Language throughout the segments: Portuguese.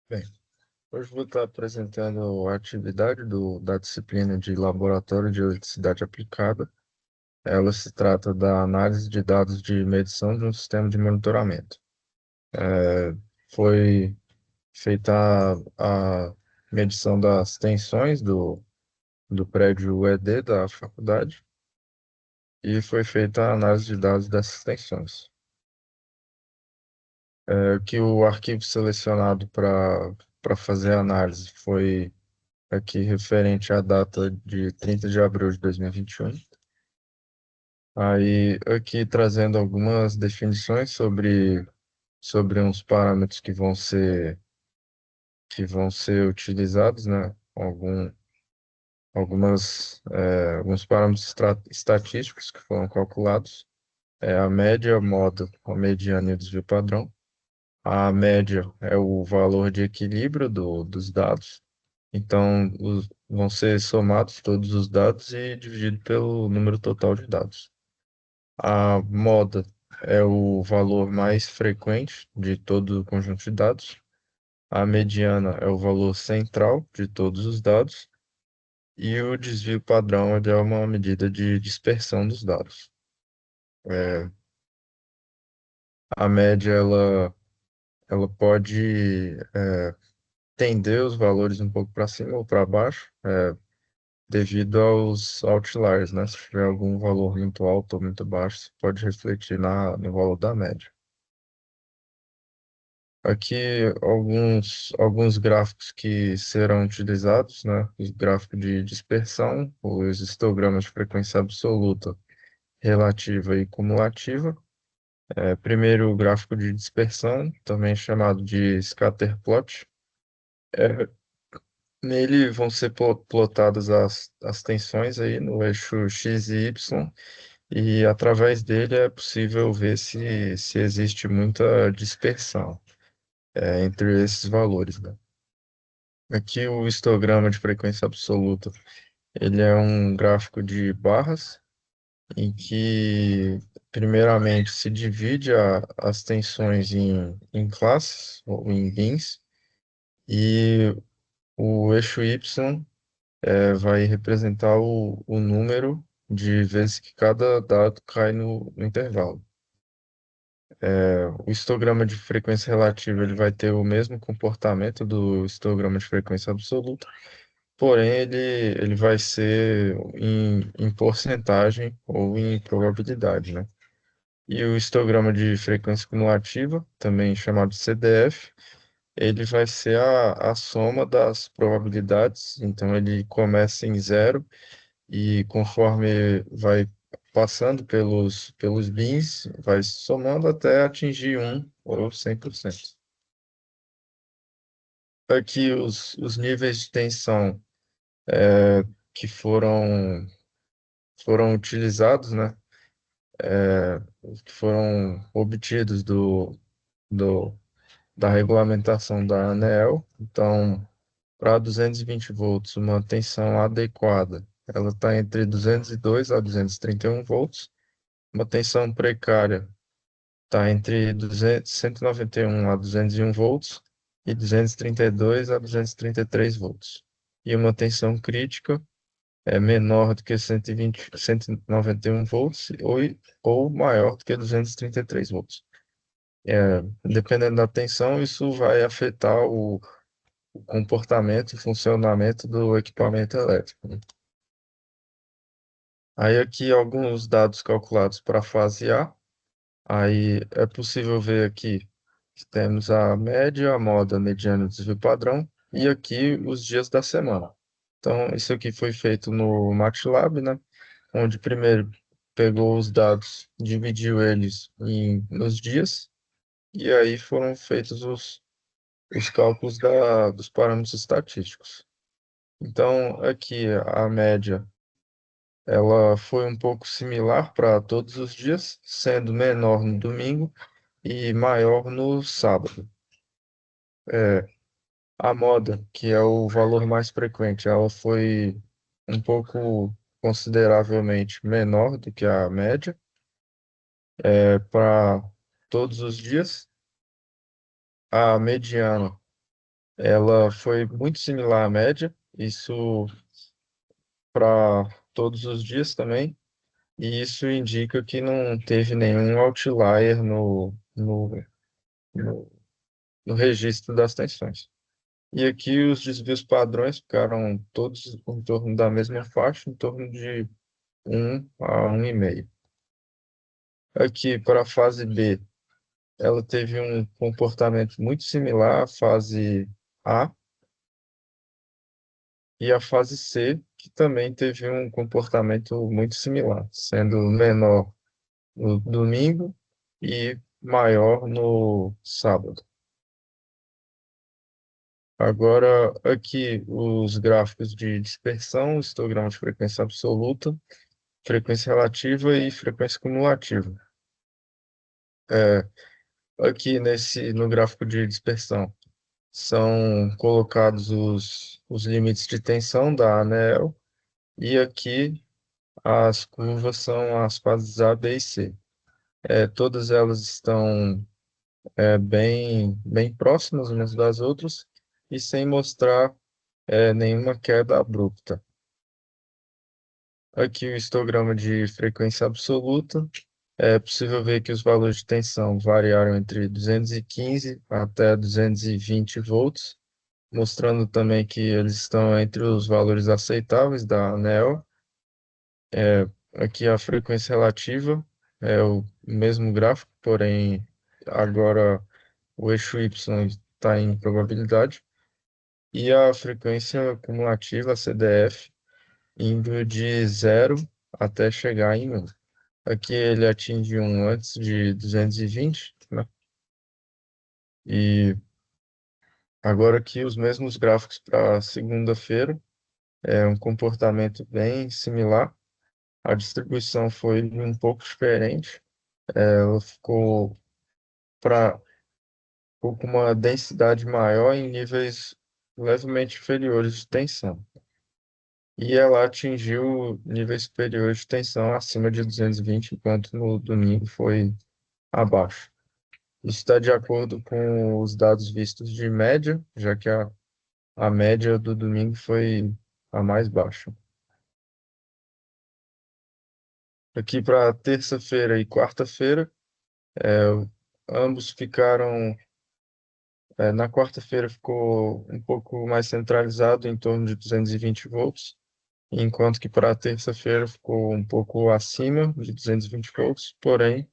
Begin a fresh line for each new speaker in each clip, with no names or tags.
Bem, hoje vou estar apresentando a atividade da disciplina de Laboratório de Eletricidade Aplicada. Ela se trata da análise de dados de medição de um sistema de monitoramento. Foi feita a medição das tensões do prédio ED da faculdade e foi feita a análise de dados dessas tensões. Que o arquivo selecionado para fazer a análise foi aqui referente à data de 30 de abril de 2021. Aí, aqui trazendo algumas definições sobre uns parâmetros que vão ser utilizados, né? Alguns parâmetros estatísticos que foram calculados. A média, a moda, a mediana e o desvio padrão. A média é o valor de equilíbrio dos dados. Então, vão ser somados todos os dados e dividido pelo número total de dados. A moda é o valor mais frequente de todo o conjunto de dados. A mediana é o valor central de todos os dados. E o desvio padrão ele é uma medida de dispersão dos dados. É, a média ela pode tender os valores um pouco para cima ou para baixo, devido aos outliers, né? Se tiver algum valor muito alto ou muito baixo, isso pode refletir no valor da média. Aqui alguns gráficos que serão utilizados, né? Os gráficos de dispersão, os histogramas de frequência absoluta, relativa e cumulativa. Primeiro, o gráfico de dispersão, também chamado de scatter plot. É, Nele vão ser plotadas as tensões aí no eixo X e Y, e através dele é possível ver se existe muita dispersão entre esses valores, né? Aqui o histograma de frequência absoluta, ele é um gráfico de barras em que primeiramente se divide as tensões em classes ou em bins, e o eixo Y vai representar o número de vezes que cada dado cai no intervalo. O histograma de frequência relativa ele vai ter o mesmo comportamento do histograma de frequência absoluta, porém ele vai ser em porcentagem ou em probabilidade, né? E o histograma de frequência cumulativa, também chamado CDF, ele vai ser a soma das probabilidades, então ele começa em zero e conforme vai passando pelos bins, vai somando até atingir um ou 100%. Aqui os níveis de tensão que foram utilizados, né, que foram obtidos do, da regulamentação da ANEEL. Então, para 220 volts, uma tensão adequada, ela está entre 202 a 231 volts. Uma tensão precária está entre 191 a 201 volts e 232 a 233 volts. E uma tensão crítica é menor do que 120, 191 volts ou maior do que 233 volts. Dependendo da tensão, isso vai afetar o comportamento e funcionamento do equipamento elétrico, né? Aí aqui alguns dados calculados para a fase A. Aí é possível ver aqui que temos a média, a moda, a mediana e o desvio padrão, e aqui os dias da semana. Então, isso aqui foi feito no MATLAB, né? Onde primeiro pegou os dados, dividiu eles nos dias, e aí foram feitos os cálculos dos parâmetros estatísticos. Então, aqui a média, ela foi um pouco similar para todos os dias, sendo menor no domingo e maior no sábado. É, a moda, que é o valor mais frequente, ela foi um pouco consideravelmente menor do que a média, para todos os dias. A mediana ela foi muito similar à média, isso para todos os dias também, e isso indica que não teve nenhum outlier no, no registro das tensões. E aqui os desvios padrões ficaram todos em torno da mesma faixa, em torno de 1 a 1,5. Aqui para a fase B, ela teve um comportamento muito similar à fase A e à fase C, que também teve um comportamento muito similar, sendo menor no domingo e maior no sábado. Agora, aqui os gráficos de dispersão, histograma de frequência absoluta, frequência relativa e frequência cumulativa. É, aqui no gráfico de dispersão são colocados os limites de tensão da ANEEL e aqui as curvas são as fases A, B e C. Todas elas estão bem próximas umas das outras e sem mostrar nenhuma queda abrupta. Aqui o histograma de frequência absoluta. É possível ver que os valores de tensão variaram entre 215 até 220 volts, mostrando também que eles estão entre os valores aceitáveis da ANEEL. Aqui a frequência relativa é o mesmo gráfico, porém agora o eixo Y está em probabilidade. E a frequência cumulativa, a CDF, indo de 0 até chegar em 1. Aqui ele atinge 1 antes de 220, né? E agora aqui os mesmos gráficos para segunda-feira, um comportamento bem similar. A distribuição foi um pouco diferente. Ela para ficou com uma densidade maior em níveis levemente inferiores de tensão. E ela atingiu níveis superiores de tensão acima de 220, enquanto no domingo foi abaixo. Isso está de acordo com os dados vistos de média, já que a média do domingo foi a mais baixa. Aqui para terça-feira e quarta-feira, é, ambos ficaram. Na quarta-feira ficou um pouco mais centralizado, em torno de 220 volts, enquanto que para terça-feira ficou um pouco acima de 220 volts, porém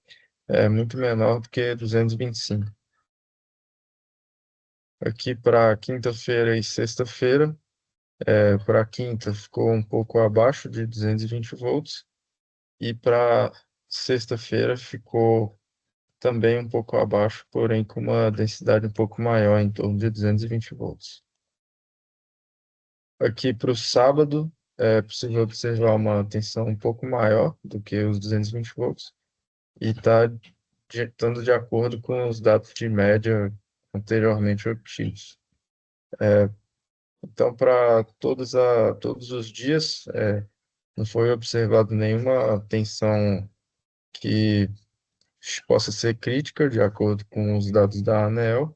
é muito menor do que 225. Aqui para quinta-feira e sexta-feira, para quinta ficou um pouco abaixo de 220 volts e para sexta-feira ficou também um pouco abaixo, porém com uma densidade um pouco maior, em torno de 220 volts. Aqui para o sábado, é possível observar uma tensão um pouco maior do que os 220 volts e está estando de acordo com os dados de média anteriormente obtidos. Então, para todos os dias, não foi observado nenhuma tensão que possa ser crítica, de acordo com os dados da ANEEL,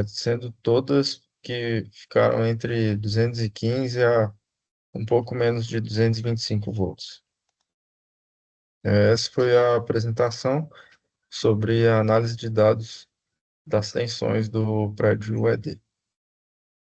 sendo todas que ficaram entre 215 a um pouco menos de 225 volts. Essa foi a apresentação sobre a análise de dados das tensões do prédio UED.